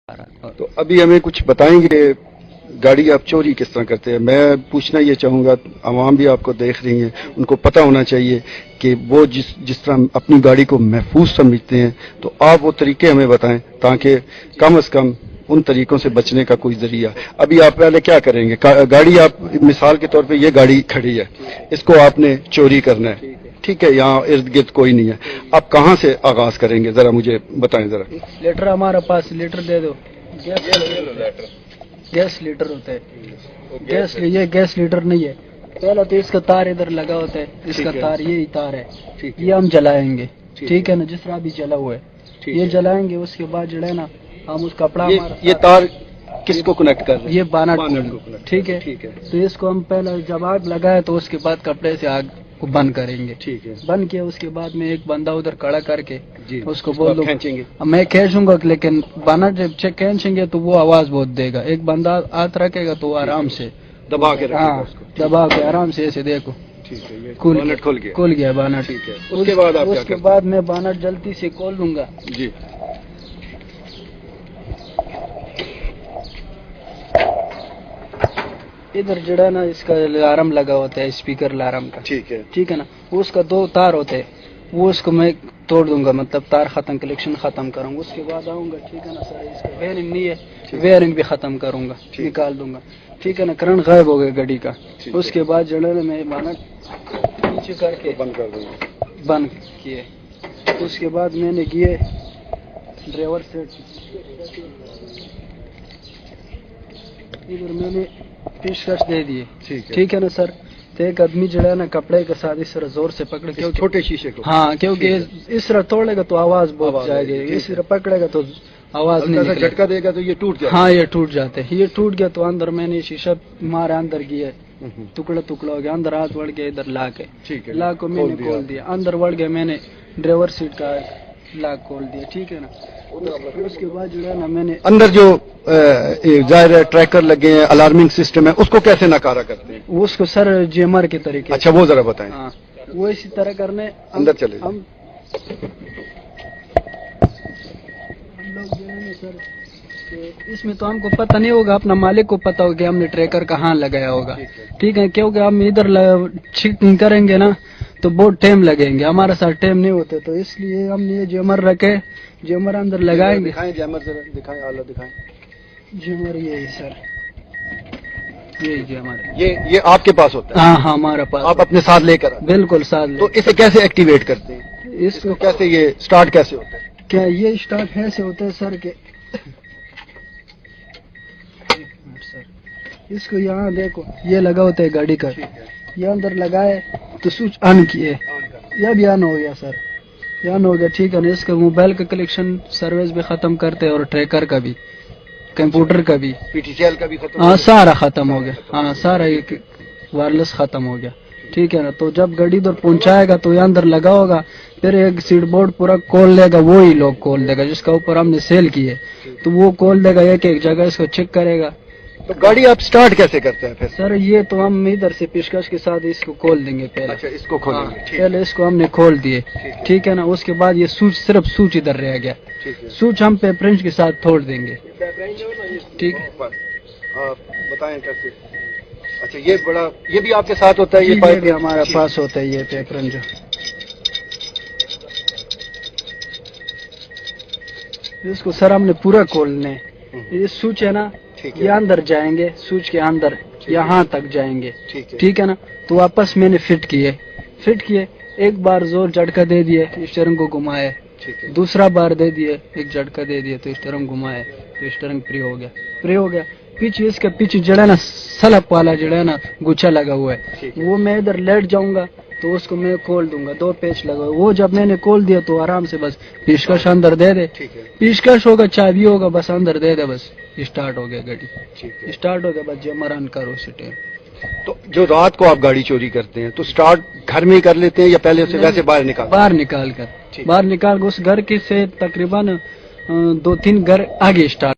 तो अभी हमें कुछ बताएंगे कि गाड़ी आप चोरी किस तरह करते हैं। मैं पूछना ये चाहूँगा, आवाम भी आपको देख रही है, उनको पता होना चाहिए कि वो जिस तरह अपनी गाड़ी को महफूज समझते हैं, तो आप वो तरीके हमें बताएं ताकि कम से कम उन तरीकों से बचने का कोई जरिया। अभी आप पहले क्या करेंगे, गाड़ी आप मिसाल के तौर पे ये गाड़ी खड़ी है, इसको आपने चोरी करना है, ठीक है, यहाँ इर्द गिर्द कोई नहीं है, आप कहाँ से आगाज करेंगे जरा मुझे बताएं जरा। लीटर हमारे पास लीटर दे दो, गैस लीटर होता है, गैस ये गैस लीटर नहीं है। पहला तो इसका तार इधर लगा होता है, इसका तार यही तार है, ये हम जलाएंगे, ठीक है ना, जिस तरह भी जला हुआ है ये जलाएंगे। उसके बाद जो है ना हम उस कपड़ा ये तार किसको कनेक्ट कर रहे हैं? ये बानट को, ठीक है। तो इसको हम पहले जब आग लगाए तो उसके बाद कपड़े से आग को बंद करेंगे, ठीक है। बंद किया उसके बाद में एक बंदा उधर खड़ा करके उसको बोल दो, मैं खींचूंगा, लेकिन बानट जब चेक खींचेंगे तो वो आवाज बहुत देगा। एक बंदा हाथ रखेगा तो आराम से दबा के, हाँ दबा के आराम से ऐसे देखो, खुल गया बानट। उसके बाद मैं बानट जल्दी से खोल लूंगा जी। इधर जड़ा ना इसका अलार्म लगा होता है, स्पीकर अलार्म का, ठीक है ना, उसका दो तार होते हैं, वो उसको मैं तोड़ दूंगा, मतलब तार खत्म, कलेक्शन खत्म करूंगा। उसके बाद आऊंगा, ठीक है ना सर, इसका वेयरिंग नहीं है, वेयरिंग भी खत्म करूंगा, निकाल दूंगा, ठीक है ना। करंट गायब हो गया गाड़ी का। उसके बाद जड़ा ना मैं बानट नीचे करके बंद कर दूंगा, बंद किए। उसके बाद मैंने किए ड्राइवर सेट, इधर मैंने पेशकश दे दिए, ठीक है ना सर। तो एक आदमी जो है ना कपड़े के साथ इस तरह जोर से पकड़े, क्योंकि छोटे शीशे को, हाँ, क्योंकि इस तरह तोड़ेगा तो आवाज बहुत जाएगी, इस तरह पकड़ेगा तो आवाज नहीं, झटका देगा तो ये टूट जाएगा। हाँ, ये टूट जाते हैं। ये टूट गया तो अंदर मैंने शीशा मारा, अंदर गया, टुकड़ा टुकड़ा हो गया, अंदर हाथ बढ़ गया, इधर ला के लाक को मैंने खोल दिया, अंदर बढ़ गया, मैंने ड्राइवर सीट का लाक खोल दिया, ठीक है ना। उसके बाद जो है ना मैंने अंदर जो जाहिर ट्रैकर लगे हैं, अलार्मिंग सिस्टम है, उसको कैसे नकारा करते हैं? उसको सर जेमर के तरीके। अच्छा, वो जरा बताएं। हाँ, वो इसी तरह करने अंदर चले हम लोग जो है ना सर, इसमें तो हमको पता नहीं होगा, अपना मालिक को पता होगा हमने ट्रैकर कहाँ लगाया होगा, ठीक है। क्योंकि हम इधर चेकिंग करेंगे ना तो बहुत टाइम लगेंगे, हमारे साथ टाइम नहीं होते, तो इसलिए हमने ये जेमर रखे, जेमर अंदर लगाएंगे। दिखाएं जेमर जरा, दिखाएं, आला दिखाएं जेमर। यही सर, यही जेमर, ये आपके पास होता है? हाँ हाँ, हमारे पास। आप अपने साथ लेकर? बिल्कुल साथ। तो इसे कैसे एक्टिवेट करते हैं? इसको कैसे, ये स्टार्ट कैसे होता है? क्या ये स्टार्ट ऐसे होता है सर के इसको यहाँ देखो, ये लगा होता है गाड़ी का, ये अंदर लगाए तो स्विच ऑन किए, यह भी ऑन हो गया सर, ये ऑन हो गया, ठीक है ना। इसका मोबाइल का कलेक्शन सर्विस भी खत्म करते हैं और ट्रैकर का भी, कंप्यूटर का भी, PTCL का भी खत्म, हाँ सारा खत्म हो गया, हाँ सारा एक वायरलेस खत्म हो गया, ठीक है ना। तो जब गाड़ी उधर पहुंचाएगा तो ये अंदर लगा होगा, फिर एक सीट बोर्ड पूरा खोल लेगा, वो ही लोग खोल देगा जिसका ऊपर हमने सेल किए, तो वो खोल देगा, एक एक जगह इसको चेक करेगा। तो गाड़ी आप स्टार्ट कैसे करते हैं फिर? सर ये तो हम इधर से पेशकश के साथ इसको खोल देंगे पहले। अच्छा, इसको खोलेंगे। पहले इसको हमने खोल दिए, ठीक है ना। उसके बाद ये स्विच, सिर्फ स्विच इधर रह गया, स्विच हम पेपरेंच के साथ तोड़ देंगे, ठीक है। बताएं कैसे? अच्छा, ये भी आपके साथ होता है? ये पाइप भी हमारे पास होता है, ये पेपरेंच जो, इसको सर हमने पूरा खोलने, ये स्विच है ना, ये अंदर जाएंगे, स्विच के अंदर यहाँ तक जाएंगे, ठीक है ना। तो वापस मैंने फिट किए, एक बार जोर झटका दे दिए, स्टीयरिंग को घुमाए, दूसरा बार दे दिए, एक झटका दे दिए तो स्टीयरिंग घुमाए, तो स्टीयरिंग फ्री हो गया। पीछे इसका पीछे जड़ा ना सलप वाला जड़ा ना गुच्छा लगा हुआ है, वो मैं इधर लेट जाऊंगा तो उसको मैं खोल दूंगा, दो पेच लगा, वो जब मैंने खोल दिया तो आराम से बस पेशकश अंदर दे दे, पेशकश होगा, चाबी होगा, बस अंदर दे दे, बस स्टार्ट हो गया गाड़ी, स्टार्ट हो गया, बस जमर ऑन करो उसी टाइम। तो जो रात को आप गाड़ी चोरी करते हैं तो स्टार्ट घर में ही कर लेते हैं या पहले उसे वैसे बाहर निकाल कर उस घर के से तकरीबन 2-3 घर आगे स्टार्ट